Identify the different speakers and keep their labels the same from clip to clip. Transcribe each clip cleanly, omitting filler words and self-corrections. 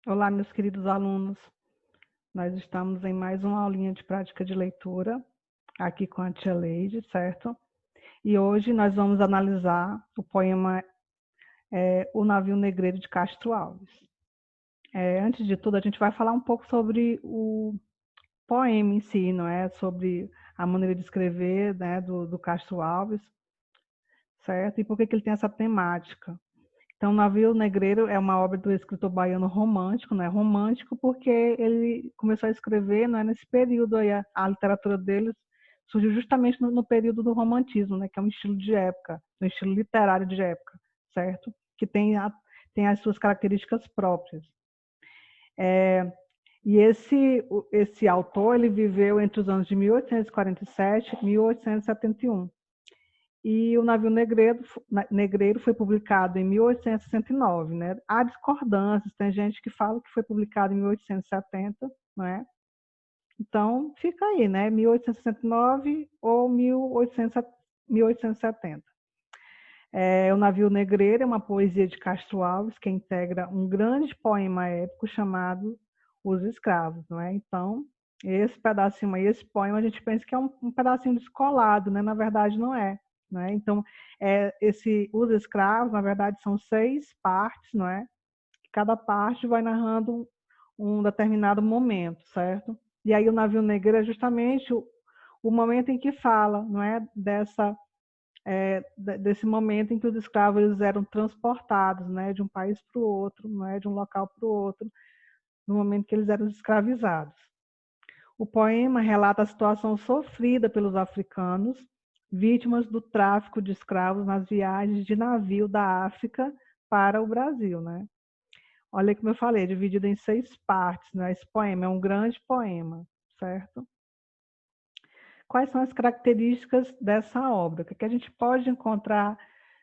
Speaker 1: Olá, meus queridos alunos. Nós estamos em mais uma aulinha de prática de leitura, aqui com a tia Leide, certo? E hoje nós vamos analisar o poema O Navio Negreiro de Castro Alves. Antes de tudo, a gente vai falar um pouco sobre o poema em si, não é? Sobre a maneira de escrever, né, do Castro Alves, certo? E por que ele tem essa temática. Então, O Navio Negreiro é uma obra do escritor baiano romântico, né? Romântico porque ele começou a escrever, não é, nesse período aí, a literatura dele surgiu justamente no período do romantismo, né? Que é um estilo de época, um estilo literário de época, certo? Que tem as suas características próprias. E esse autor, ele viveu entre os anos de 1847 e 1871. E o Navio Negreiro foi publicado em 1869, né? Há discordâncias, tem gente que fala que foi publicado em 1870, né? Então, fica aí, né? 1869 ou 1870. O Navio Negreiro é uma poesia de Castro Alves que integra um grande poema épico chamado Os Escravos, não é? Então, esse pedacinho aí, esse poema, a gente pensa que é um pedacinho descolado, né? Na verdade, não é. Né? Então, Os Escravos, na verdade, são 6 partes, não é? Cada parte vai narrando um determinado momento, certo? E aí o Navio Negreiro é justamente o momento em que fala, não é? Desse momento em que os escravos eles eram transportados, né? De um país para o outro, não é? De um local para o outro, no momento que eles eram escravizados. O poema relata a situação sofrida pelos africanos, vítimas do tráfico de escravos nas viagens de navio da África para o Brasil, né? Olha como eu falei, dividido em 6 partes, né? Esse poema é um grande poema, certo? Quais são as características dessa obra? O que a gente pode encontrar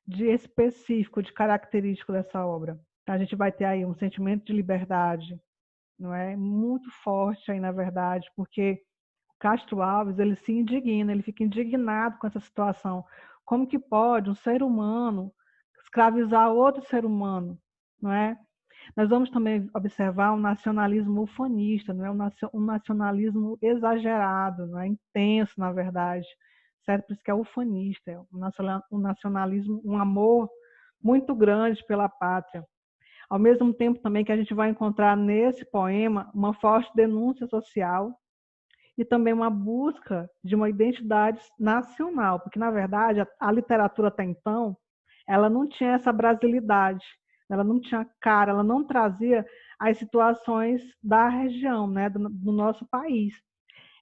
Speaker 1: de específico, de característico dessa obra? A gente vai ter aí um sentimento de liberdade, não é? Muito forte aí, na verdade, porque Castro Alves, ele se indigna, ele fica indignado com essa situação. Como que pode um ser humano escravizar outro ser humano, não é? Nós vamos também observar um nacionalismo ufanista, não é? Um nacionalismo exagerado, não é? Intenso, na verdade, certo? Por isso que é ufanista, é um nacionalismo, um amor muito grande pela pátria. Ao mesmo tempo também que a gente vai encontrar nesse poema uma forte denúncia social e também uma busca de uma identidade nacional, porque, na verdade, a literatura até então, ela não tinha essa brasilidade, ela não tinha cara, ela não trazia as situações da região, né, do nosso país.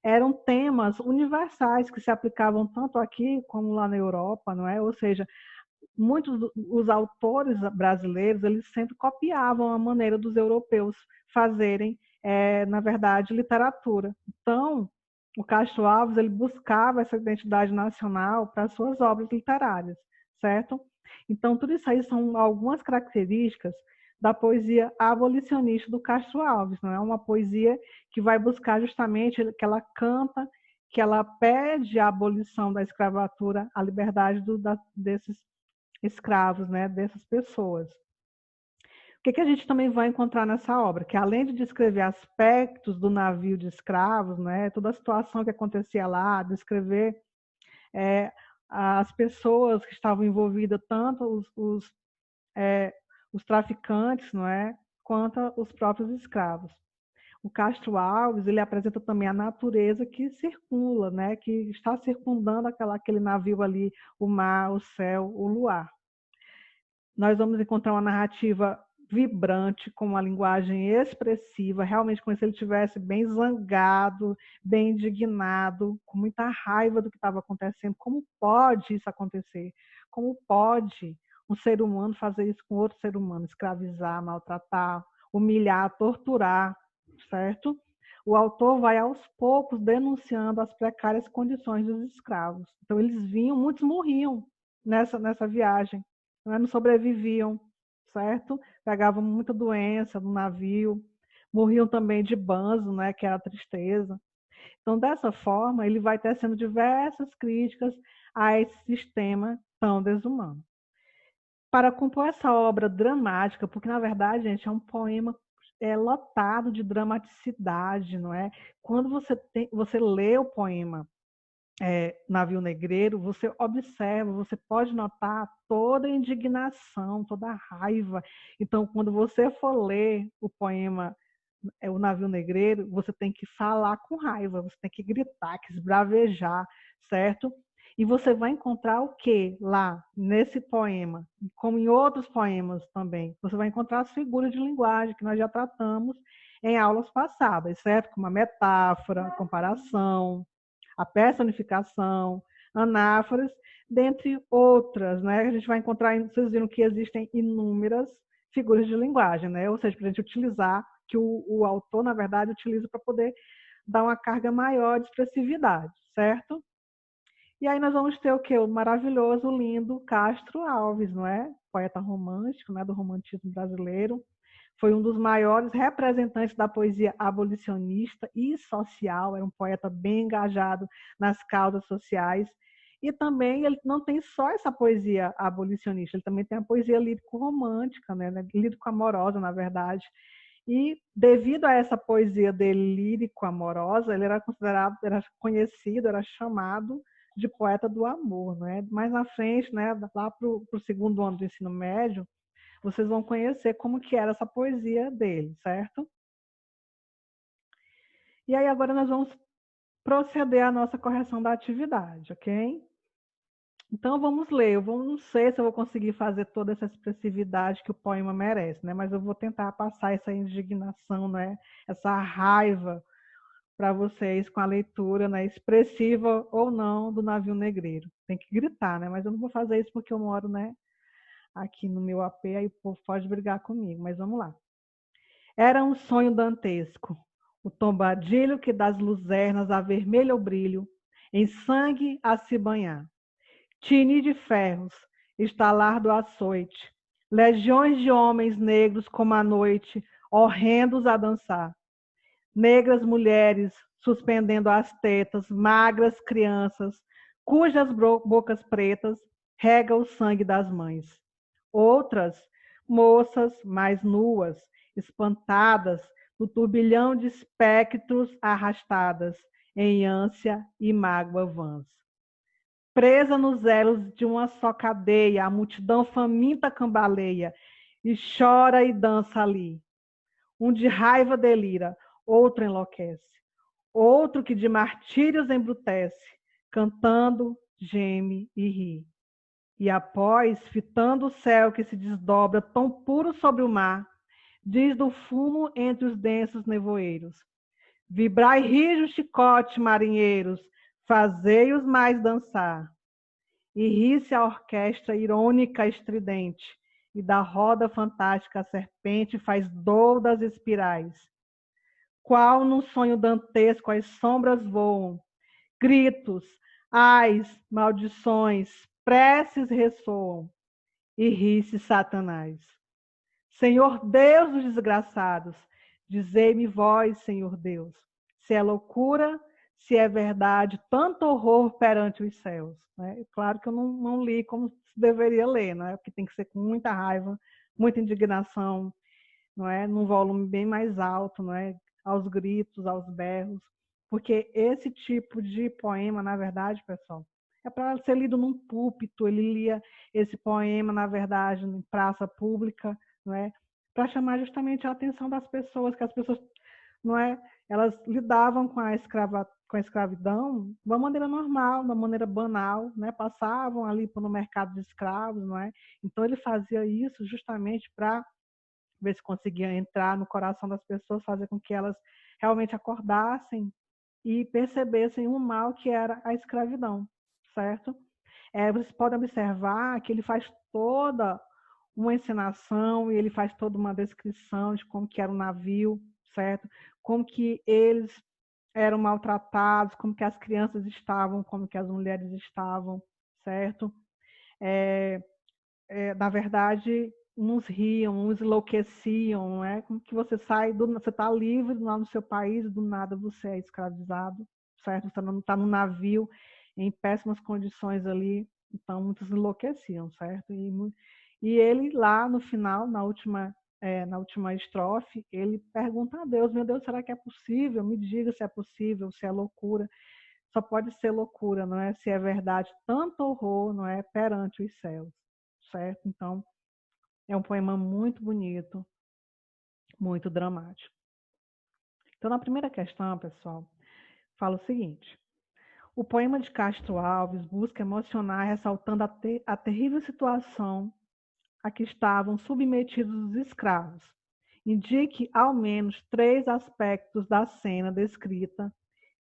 Speaker 1: Eram temas universais que se aplicavam tanto aqui como lá na Europa, não é? Ou seja, muitos dos autores brasileiros, eles sempre copiavam a maneira dos europeus fazerem, na verdade, literatura. Então, o Castro Alves, ele buscava essa identidade nacional para as suas obras literárias, certo? Então, tudo isso aí são algumas características da poesia abolicionista do Castro Alves, não é uma poesia que vai buscar justamente, que ela canta, que ela pede a abolição da escravatura, a liberdade desses escravos, né, dessas pessoas. O que a gente também vai encontrar nessa obra? Que além de descrever aspectos do navio de escravos, né, toda a situação que acontecia lá, descrever as pessoas que estavam envolvidas, tanto os traficantes, não é, quanto os próprios escravos. O Castro Alves, ele apresenta também a natureza que circula, né, que está circundando aquele navio ali, o mar, o céu, o luar. Nós vamos encontrar uma narrativa vibrante, com uma linguagem expressiva, realmente como se ele estivesse bem zangado, bem indignado, com muita raiva do que estava acontecendo. Como pode isso acontecer? Como pode um ser humano fazer isso com outro ser humano? Escravizar, maltratar, humilhar, torturar, certo? O autor vai aos poucos denunciando as precárias condições dos escravos. Então eles vinham, muitos morriam nessa viagem, não sobreviviam, certo? Pegavam muita doença no navio, morriam também de banzo, né, que era a tristeza. Então, dessa forma, ele vai tecendo diversas críticas a esse sistema tão desumano. Para compor essa obra dramática, porque na verdade, gente, é um poema é lotado de dramaticidade, não é? Quando você lê o poema Navio Negreiro, você observa, você pode notar toda a indignação, toda a raiva. Então, quando você for ler o poema O Navio Negreiro, você tem que falar com raiva, você tem que gritar, que esbravejar, certo? E você vai encontrar o que lá nesse poema, como em outros poemas também? Você vai encontrar as figuras de linguagem que nós já tratamos em aulas passadas, certo? Como a metáfora, a comparação, a personificação, anáforas, dentre outras, né? A gente vai encontrar, vocês viram que existem inúmeras figuras de linguagem, né? Ou seja, para a gente utilizar, que o autor, na verdade, utiliza para poder dar uma carga maior de expressividade, certo? E aí nós vamos ter o quê? O maravilhoso, lindo Castro Alves, não é? Poeta romântico, né? Do romantismo brasileiro. Foi um dos maiores representantes da poesia abolicionista e social, era um poeta bem engajado nas causas sociais. E também ele não tem só essa poesia abolicionista, ele também tem a poesia lírico-romântica, né? Lírico-amorosa, na verdade. E devido a essa poesia dele lírico-amorosa, ele era considerado, era conhecido, era chamado de poeta do amor, né? Mais na frente, né, lá para o segundo ano do ensino médio, vocês vão conhecer como que era essa poesia dele, certo? E aí agora nós vamos proceder à nossa correção da atividade, ok? Então vamos ler. Não sei se eu vou conseguir fazer toda essa expressividade que o poema merece, né? Mas eu vou tentar passar essa indignação, né? Essa raiva para vocês com a leitura, né? Expressiva ou não do Navio Negreiro. Tem que gritar, né? Mas eu não vou fazer isso porque eu moro, né? Aqui no meu AP, aí o povo pode brigar comigo. Mas vamos lá. Era um sonho dantesco, o tombadilho que das luzernas avermelha o brilho, em sangue a se banhar. Tinir de ferros, estalar do açoite, legiões de homens negros como a noite, horrendos a dançar. Negras mulheres suspendendo as tetas, magras crianças, cujas bocas pretas rega o sangue das mães. Outras, moças mais nuas, espantadas no turbilhão de espectros arrastadas em ânsia e mágoa vãs. Presa nos elos de uma só cadeia, a multidão faminta cambaleia e chora e dança ali. Um de raiva delira, outro enlouquece. Outro que de martírios embrutece, cantando, geme e ri. E após, fitando o céu que se desdobra tão puro sobre o mar, diz do fumo entre os densos nevoeiros: vibrai rijo chicote, marinheiros, fazei-os mais dançar. E ri-se a orquestra irônica estridente, e da roda fantástica a serpente faz doudas espirais. Qual num sonho dantesco as sombras voam, gritos, ais, maldições, preces ressoam, e ri-se Satanás. Senhor Deus dos desgraçados, dizei-me vós, Senhor Deus, se é loucura, se é verdade, tanto horror perante os céus. Né? Claro que eu não li como se deveria ler, né? Porque tem que ser com muita raiva, muita indignação, não é? Num volume bem mais alto, não é? Aos gritos, aos berros, porque esse tipo de poema, na verdade, pessoal, é para ser lido num púlpito. Ele lia esse poema, na verdade, em praça pública, não é? Para chamar justamente a atenção das pessoas, que as pessoas, não é? Elas lidavam com com a escravidão de uma maneira normal, de uma maneira banal, né? Passavam ali no mercado de escravos, não é? Então ele fazia isso justamente para ver se conseguia entrar no coração das pessoas, fazer com que elas realmente acordassem e percebessem o mal que era a escravidão, certo? Vocês podem observar que ele faz toda uma encenação e ele faz toda uma descrição de como que era o navio, certo? Como que eles eram maltratados, como que as crianças estavam, como que as mulheres estavam, certo? Na verdade, uns riam, uns enlouqueciam, não é? Como que você sai, você está livre lá no seu país, do nada você é escravizado, certo? Você não está no navio, em péssimas condições ali, então muitos enlouqueciam, certo? E ele lá no final, na última na última estrofe, ele pergunta a Deus: meu Deus, será que é possível? Me diga se é possível, se é loucura. Só pode ser loucura, não é? Se é verdade, tanto horror, não é? Perante os céus, certo? Então, é um poema muito bonito, muito dramático. Então, na primeira questão, pessoal, fala o seguinte: o poema de Castro Alves busca emocionar, ressaltando a terrível situação a que estavam submetidos os escravos. Indique ao menos 3 aspectos da cena descrita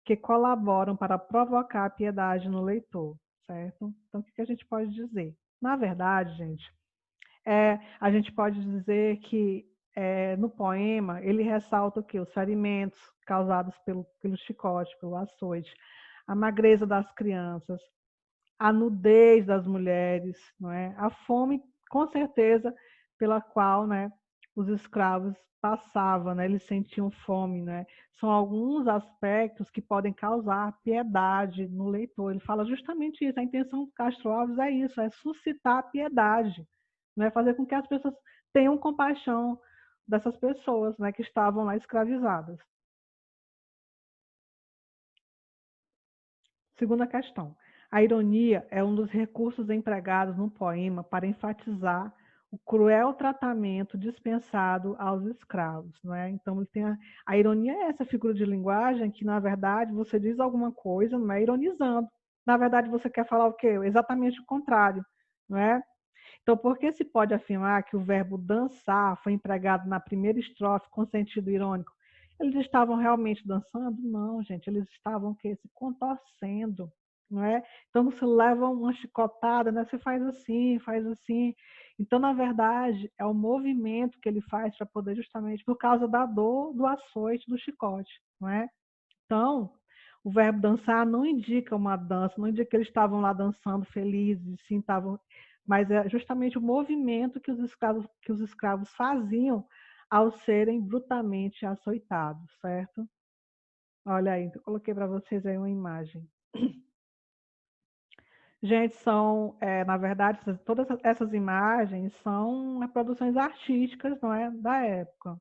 Speaker 1: que colaboram para provocar a piedade no leitor, certo? Então, o que a gente pode dizer? Na verdade, gente, a gente pode dizer que no poema ele ressalta o quê? Os ferimentos causados pelo chicote, pelo açoite, a magreza das crianças, a nudez das mulheres, não é? A fome, com certeza, pela qual, né, os escravos passavam, né? Eles sentiam fome, né? São alguns aspectos que podem causar piedade no leitor. Ele fala justamente isso. A intenção do Castro Alves é isso, é suscitar a piedade, né? Fazer com que as pessoas tenham compaixão dessas pessoas, né, que estavam lá escravizadas. Segunda questão. A ironia é um dos recursos empregados no poema para enfatizar o cruel tratamento dispensado aos escravos, não é? Então, ele tem a ironia é essa figura de linguagem que, na verdade, você diz alguma coisa, não é ironizando. Na verdade, você quer falar o quê? Exatamente o contrário, não é? Então, por que se pode afirmar que o verbo dançar foi empregado na primeira estrofe com sentido irônico? Eles estavam realmente dançando? Não, gente, eles estavam o quê? Se contorcendo, não é? Então, você leva uma chicotada, né? Você faz assim, faz assim. Então, na verdade, é o movimento que ele faz para poder justamente, por causa da dor, do açoite, do chicote, não é? Então, o verbo dançar não indica uma dança, não indica que eles estavam lá dançando felizes, sim, estavam, mas é justamente o movimento que os escravos faziam ao serem brutalmente açoitados, certo? Olha aí, eu coloquei para vocês aí uma imagem. Gente, na verdade, todas essas imagens são produções artísticas, não é, da época.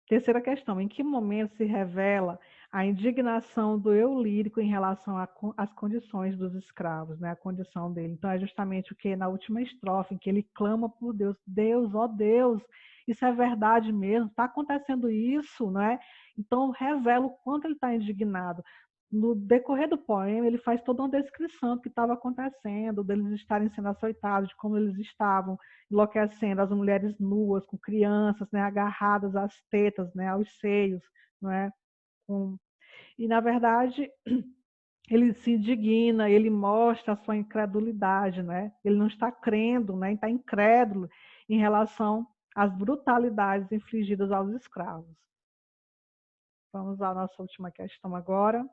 Speaker 1: Terceira questão: em que momento se revela a indignação do eu lírico em relação às condições dos escravos, né? A condição dele. Então, é justamente o que na última estrofe, em que ele clama por Deus: Deus, ó Deus, isso é verdade mesmo? Está acontecendo isso, né? Então, revela o quanto ele está indignado. No decorrer do poema, ele faz toda uma descrição do que estava acontecendo, deles estarem sendo açoitados, de como eles estavam enlouquecendo, as mulheres nuas, com crianças, né, agarradas às tetas, né, aos seios, não é? E, na verdade, ele se indigna, ele mostra a sua incredulidade, né? Ele não está crendo, né? Está incrédulo em relação às brutalidades infligidas aos escravos. Vamos à nossa última questão agora.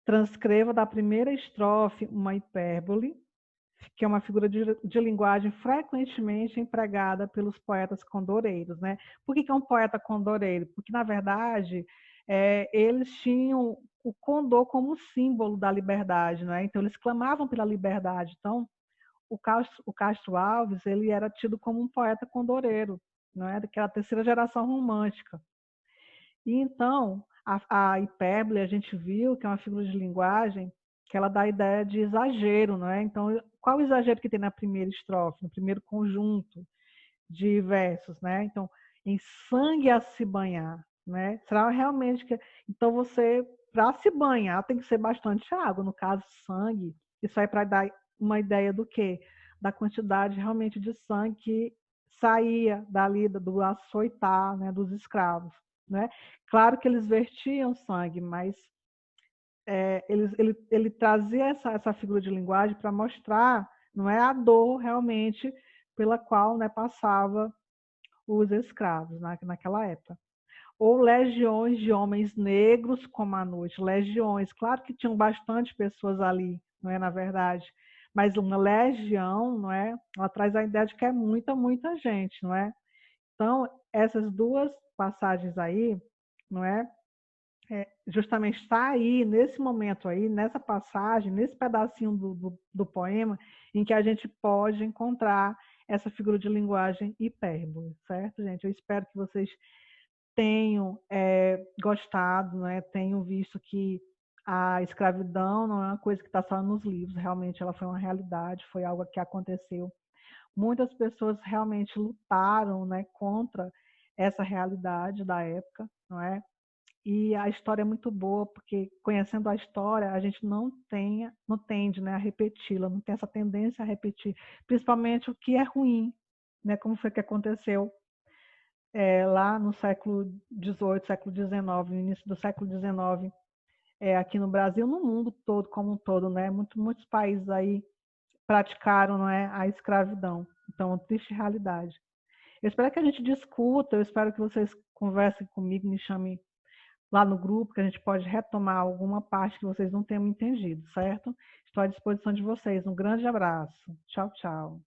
Speaker 1: Transcreva da primeira estrofe uma hipérbole, que é uma figura de linguagem frequentemente empregada pelos poetas condoreiros, né? Por que é um poeta condoreiro? Porque, na verdade, eles tinham o condor como símbolo da liberdade, né? Então, eles clamavam pela liberdade. Então, o Castro Alves, ele era tido como um poeta condoreiro, não é? Daquela terceira geração romântica. E então, a hipérbole, a gente viu que é uma figura de linguagem que ela dá a ideia de exagero, não é? Então, qual o exagero que tem na primeira estrofe, no primeiro conjunto de versos, né? Então, em sangue a se banhar, né? Será realmente que... Então, você, para se banhar, tem que ser bastante água, no caso, sangue. Isso aí para dar uma ideia do quê? Da quantidade realmente de sangue que saía dali do açoitar, né, dos escravos, né? Claro que eles vertiam sangue, mas ele trazia essa figura de linguagem para mostrar, não é, a dor realmente pela qual, né, passava os escravos, né, naquela época. Ou legiões de homens negros como a noite, legiões, claro que tinham bastante pessoas ali, não é, na verdade, mas uma legião, não é, ela traz a ideia de que é muita, muita gente, não é? Então, essas duas passagens aí, não é? Justamente está aí, nesse momento aí, nessa passagem, nesse pedacinho do poema, em que a gente pode encontrar essa figura de linguagem hipérbole, certo, gente? Eu espero que vocês tenham gostado, né? Tenham visto que a escravidão não é uma coisa que está só nos livros, realmente ela foi uma realidade, foi algo que aconteceu. Muitas pessoas realmente lutaram, né, contra essa realidade da época, não é? E a história é muito boa, porque conhecendo a história, a gente não tende, né, a repeti-la, não tem essa tendência a repetir, principalmente o que é ruim, né, como foi que aconteceu lá no século XVIII, século XIX, no início do século XIX, aqui no Brasil, no mundo todo, como um todo, né, muitos países aí praticaram, não é, a escravidão. Então, é uma triste realidade. Eu espero que a gente discuta, eu espero que vocês conversem comigo, me chamem lá no grupo, que a gente pode retomar alguma parte que vocês não tenham entendido, certo? Estou à disposição de vocês. Um grande abraço. Tchau, tchau.